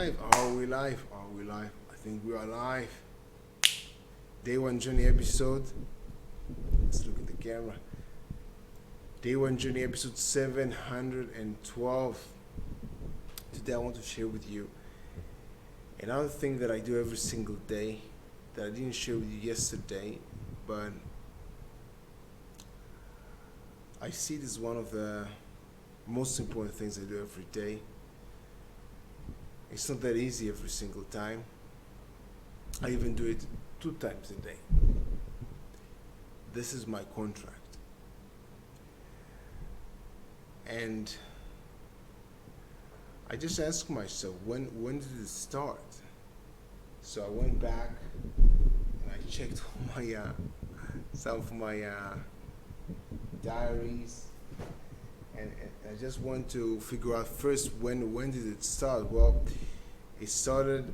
live? Are we live? Are we live? I think we are live. Day one journey episode. Let's look at the camera. Day one journey episode 712. Today I want to share with you another thing that I do every single day that I didn't share with you yesterday, but I see this as one of the most important things I do every day. It's not that easy every single time. I even do it 2 times a day. This is my contract. And I just asked myself, when did it start? So I went back and I checked all my some of my diaries, and I just want to figure out first when did it start. Well, it started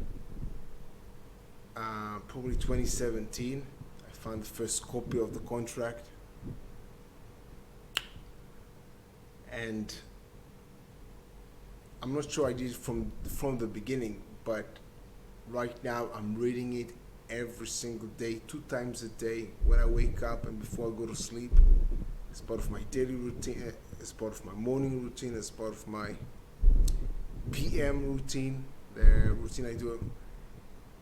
probably 2017. I found the first copy of the contract, and I'm not sure I did it from the beginning, but right now I'm reading it every single day, 2 times a day, when I wake up and before I go to sleep. It's part of my daily routine, it's part of my morning routine, it's part of my PM routine, the routine I do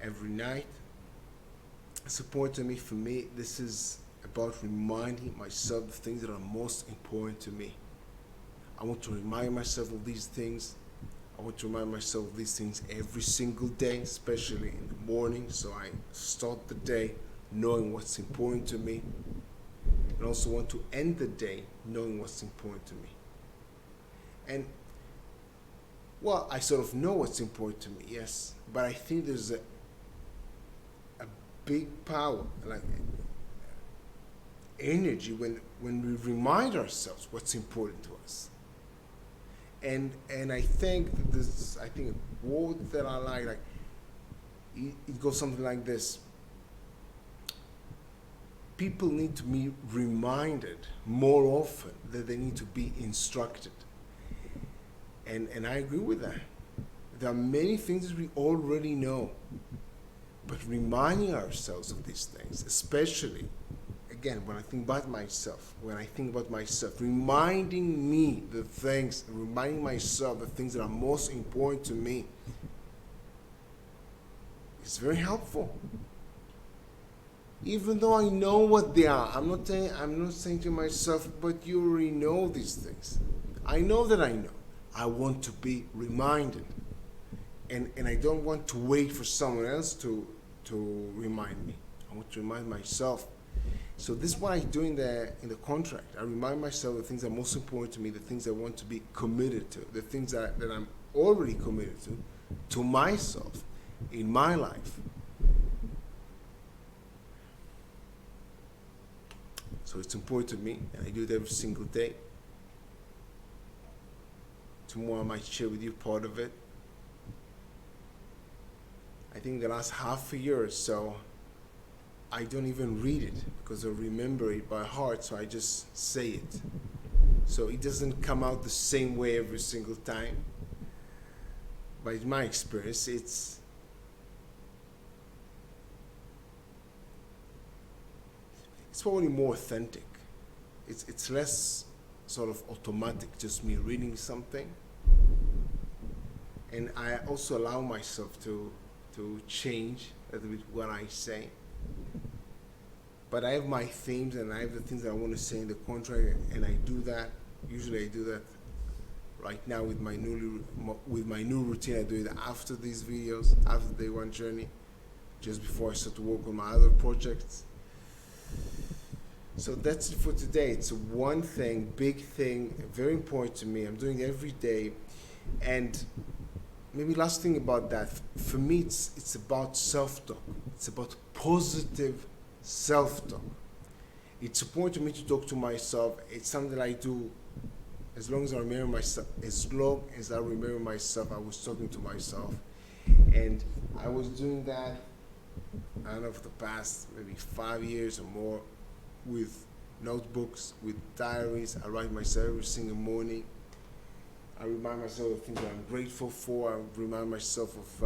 every night. It's important to me. For me, this is about reminding myself the things that are most important to me. I want to remind myself of these things. I want to remind myself of these things every single day, especially in the morning, so I start the day knowing what's important to me, and also want to end the day knowing what's important to me. And well, I sort of know what's important to me, yes, but I think there's a big power, like energy, when we remind ourselves what's important to us. And I think a quote that I like it goes something like this: people need to be reminded more often than they need to be instructed. And I agree with that. There are many things that we already know, but reminding ourselves of these things, especially, again, when I think about myself, reminding myself the things that are most important to me, is very helpful. Even though I know what they are, I'm not saying to myself, but you already know these things. I know that I know. I want to be reminded. And I don't want to wait for someone else to remind me. I want to remind myself. So this is what I do in the contract. I remind myself the things that are most important to me, the things I want to be committed to, the things that I'm already committed to myself in my life. So it's important to me, and I do it every single day. Tomorrow I might share with you part of it. I think the last half a year or so, I don't even read it because I remember it by heart, so I just say it. So it doesn't come out the same way every single time. But in my experience, it's probably more authentic. It's less sort of automatic, just me reading something. And I also allow myself to change a little bit what I say. But I have my themes and I have the things that I want to say in the contract, and I do that. Usually I do that right now with my new routine. I do it after these videos, after day one journey, just before I start to work on my other projects. So that's it for today. It's one thing, big thing, very important to me. I'm doing it every day. And maybe last thing about that, for me, it's about self-talk. It's about positive self-talk. It's important to me to talk to myself. It's something I do as long as I remember myself. As long as I remember myself, I was talking to myself. And I was doing that, I don't know, for the past maybe 5 years or more, with notebooks, with diaries. I write myself every single morning. I remind myself of things that I'm grateful for. I remind myself of.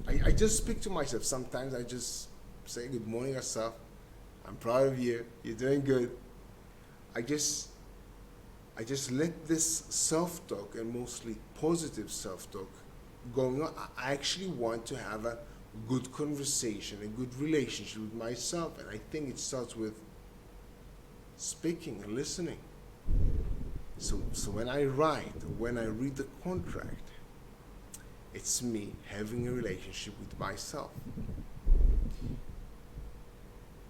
I just speak to myself. Sometimes I just say, "Good morning, yourself. I'm proud of you. You're doing good." I just I just let this self-talk, and mostly positive self-talk, going on. I actually want to have a good conversation, a good relationship with myself, and I think it starts with speaking and listening. So when I write, when I read the contract, it's me having a relationship with myself.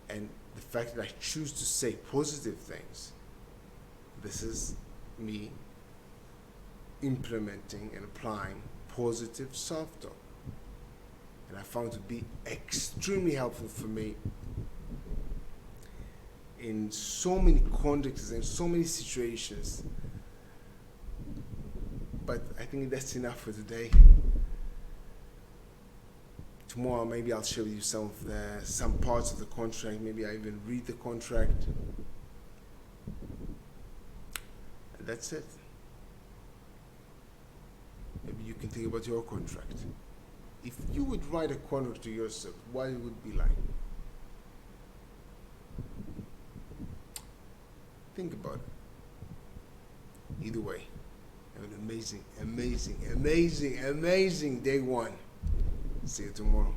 And the fact that I choose to say positive things, this is me implementing and applying positive self-talk. And I found it to be extremely helpful for me in so many contexts and so many situations. But I think that's enough for today. Tomorrow maybe I'll share with you some parts of the contract. Maybe I even read the contract. And that's it. Maybe you can think about your contract. If you would write a contract to yourself, what it would be like? Think about it. Either way, have an amazing day one. See you tomorrow.